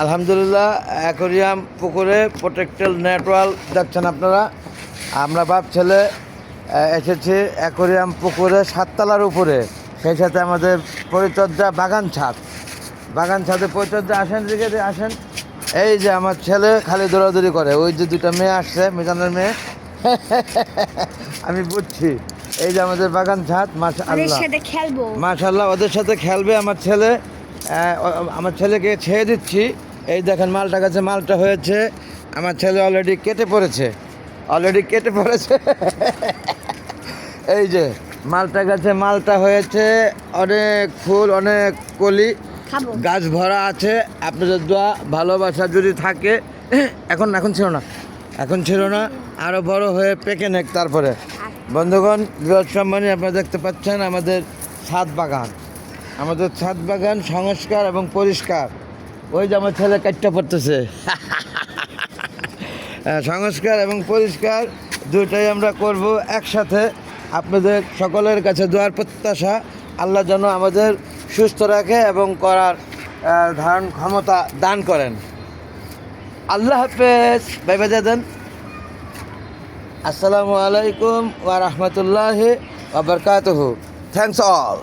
আলহামদুলিল্লাহ, অ্যাকোরিয়াম পুকুরে প্রোটেক্টেড নেটওয়াল দেখছেন আপনারা। আমরা বাপ ছেলে এসেছি অ্যাকোরিয়াম পুকুরে 7 তলার উপরে, সেই সাথে আমাদের পরিচর্যা বাগান ছাদে পরিচর্যা। আসেন দিকে আসেন। এই যে আমার ছেলে খালি দৌড়াদৌড়ি করে, ওই যে 2টা মেয়ে আসছে, মিজানের মেয়ে। আমি বুঝছি। এই যে আমাদের বাগান ছাদ, মাশাআল্লাহ ওদের সাথে খেলবে আমার ছেলে। আমার ছেলেকে ছেড়ে দিচ্ছি। এই দেখেন মালটা গাছে মালটা হয়েছে, আমার ছেলে অলরেডি কেটে পড়েছে। এই যে মালটা গাছে মালটা হয়েছে, অনেক ফুল, অনেক কলি, গাছ ভরা আছে। আপনাদের দোয়া ভালোবাসা যদি থাকে, এখন ছিল না, আরও বড় হয়ে পেকে নেক। তারপরে বন্ধুগণ, বৃহৎ সম্মানী, আপনারা দেখতে পাচ্ছেন আমাদের ছাদ বাগান সংস্কার এবং পরিষ্কার। ওই যে আমার ছেলে কাটটা পড়তেছে। সংস্কার এবং পরিষ্কার দুটাই আমরা করব একসাথে। আপনাদের সকলের কাছে দোয়ার প্রত্যাশা, আল্লাহ যেন আমাদের সুস্থ রাখে এবং করার ধারণ ক্ষমতা দান করেন। আল্লাহ হাফেজ, ভাই দেন। আসসালামু আলাইকুম ওয়া রাহমাতুল্লাহি ওয়া বারাকাতুহু। Thanks all.